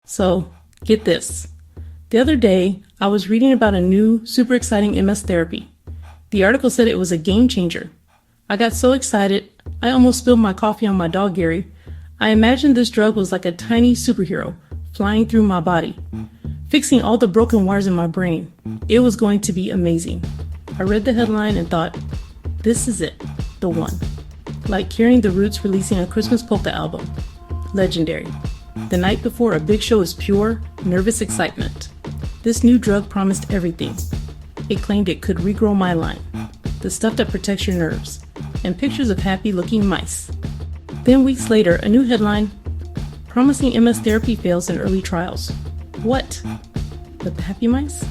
So, get this. The other day, I was reading about a new, super exciting MS therapy. The article said it was a game changer. I got so excited, I almost spilled my coffee on my dog, Gary. I imagined this drug was like a tiny superhero flying through my body, fixing all the broken wires in my brain. It was going to be amazing. I read the headline and thought, this is it, the one. Like Carrying the Roots releasing a Christmas polka album. Legendary. The night before a big show is pure, nervous excitement. This new drug promised everything. It claimed it could regrow myelin, the stuff that protects your nerves, and pictures of happy-looking mice. Then weeks later, a new headline, promising MS therapy fails in early trials. What? The happy mice?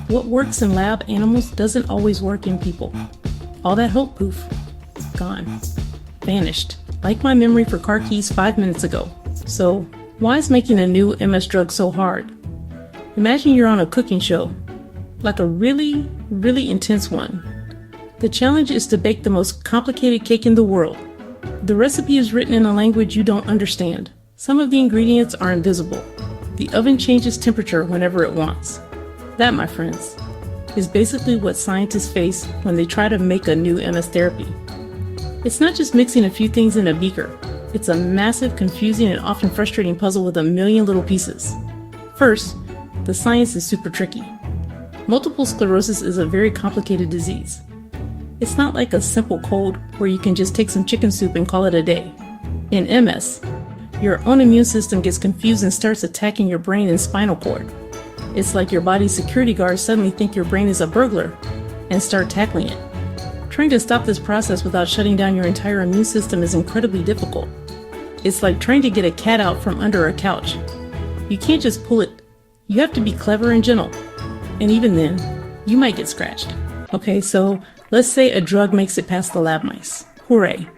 What works in lab animals doesn't always work in people. All that hope, poof, gone, vanished, like my memory for car keys 5 minutes ago. So, why is making a new MS drug so hard? Imagine you're on a cooking show, like a really, really intense one. The challenge is to bake the most complicated cake in the world. The recipe is written in a language you don't understand. Some of the ingredients are invisible. The oven changes temperature whenever it wants. That, my friends, is basically what scientists face when they try to make a new MS therapy. It's not just mixing a few things in a beaker. It's a massive, confusing, and often frustrating puzzle with a million little pieces. First, the science is super tricky. Multiple sclerosis is a very complicated disease. It's not like a simple cold where you can just take some chicken soup and call it a day. In MS, your own immune system gets confused and starts attacking your brain and spinal cord. It's like your body's security guards suddenly think your brain is a burglar and start tackling it. Trying to stop this process without shutting down your entire immune system is incredibly difficult. It's like trying to get a cat out from under a couch. You can't just pull it. You have to be clever and gentle. And even then, you might get scratched. Okay, so let's say a drug makes it past the lab mice. Hooray.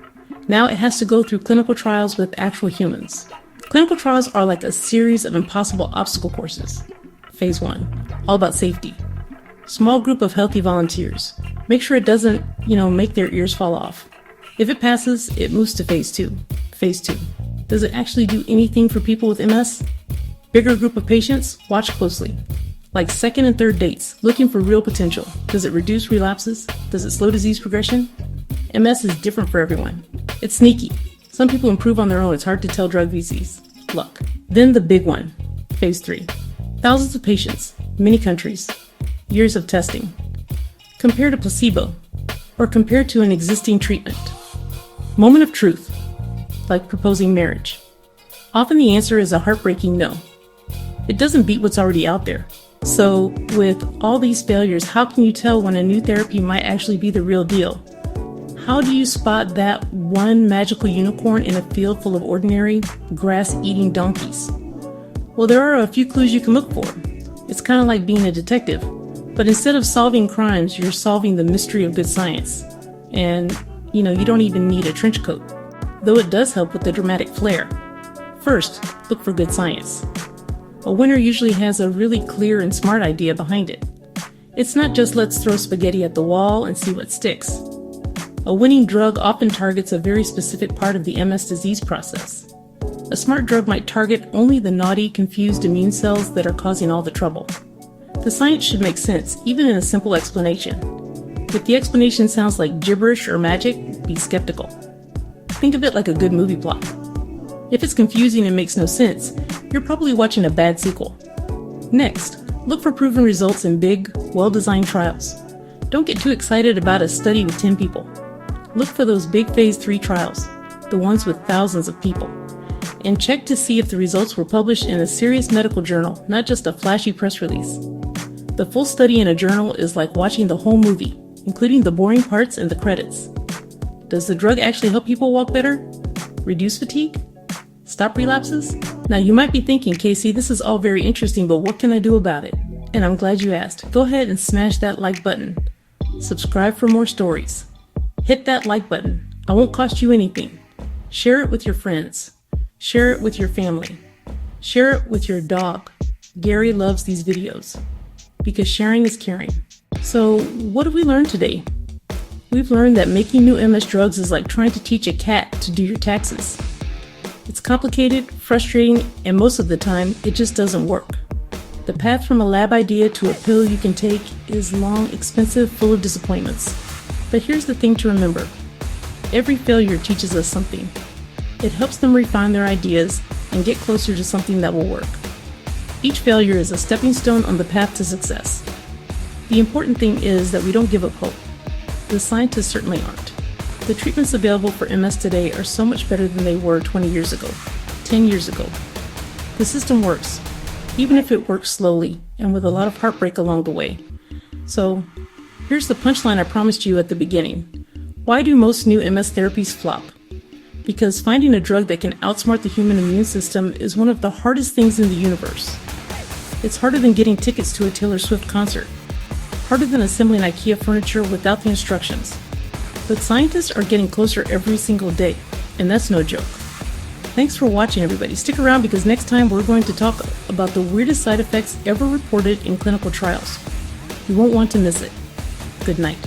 Now it has to go through clinical trials with actual humans. Clinical trials are like a series of impossible obstacle courses. Phase 1, all about safety. Small group of healthy volunteers. Make sure it doesn't, make their ears fall off. If it passes, it moves to phase 2. Phase 2. Does it actually do anything for people with MS? Bigger group of patients? Watch closely. Like second and third dates, looking for real potential. Does it reduce relapses? Does it slow disease progression? MS is different for everyone. It's sneaky. Some people improve on their own. It's hard to tell drug VCs. Luck. Then the big one, phase 3. Thousands of patients, many countries, years of testing. Compare to placebo, or compare to an existing treatment. Moment of truth, like proposing marriage. Often the answer is a heartbreaking no. It doesn't beat what's already out there. So, with all these failures, how can you tell when a new therapy might actually be the real deal? How do you spot that one magical unicorn in a field full of ordinary, grass-eating donkeys? Well, there are a few clues you can look for. It's kind of like being a detective, but instead of solving crimes, you're solving the mystery of good science. And, you don't even need a trench coat, though it does help with the dramatic flair. First, look for good science. A winner usually has a really clear and smart idea behind it. It's not just let's throw spaghetti at the wall and see what sticks. A winning drug often targets a very specific part of the MS disease process. A smart drug might target only the naughty, confused immune cells that are causing all the trouble. The science should make sense, even in a simple explanation. If the explanation sounds like gibberish or magic, be skeptical. Think of it like a good movie plot. If it's confusing and makes no sense, you're probably watching a bad sequel. Next, look for proven results in big, well-designed trials. Don't get too excited about a study with 10 people. Look for those big phase 3 trials, the ones with thousands of people. And check to see if the results were published in a serious medical journal, not just a flashy press release. The full study in a journal is like watching the whole movie, including the boring parts and the credits. Does the drug actually help people walk better? Reduce fatigue? Stop relapses? Now you might be thinking, Casey, this is all very interesting, but what can I do about it? And I'm glad you asked. Go ahead and smash that like button. Subscribe for more stories. Hit that like button. It won't cost you anything. Share it with your friends. Share it with your family. Share it with your dog. Gary loves these videos because sharing is caring. So what have we learned today? We've learned that making new MS drugs is like trying to teach a cat to do your taxes. It's complicated, frustrating, and most of the time, it just doesn't work. The path from a lab idea to a pill you can take is long, expensive, full of disappointments. But here's the thing to remember. Every failure teaches us something. It helps them refine their ideas and get closer to something that will work. Each failure is a stepping stone on the path to success. The important thing is that we don't give up hope. The scientists certainly aren't. The treatments available for MS today are so much better than they were 20 years ago, 10 years ago. The system works, even if it works slowly and with a lot of heartbreak along the way. So, here's the punchline I promised you at the beginning. Why do most new MS therapies flop? Because finding a drug that can outsmart the human immune system is one of the hardest things in the universe. It's harder than getting tickets to a Taylor Swift concert. Harder than assembling IKEA furniture without the instructions. But scientists are getting closer every single day, and that's no joke. Thanks for watching, everybody. Stick around because next time we're going to talk about the weirdest side effects ever reported in clinical trials. You won't want to miss it. Good night.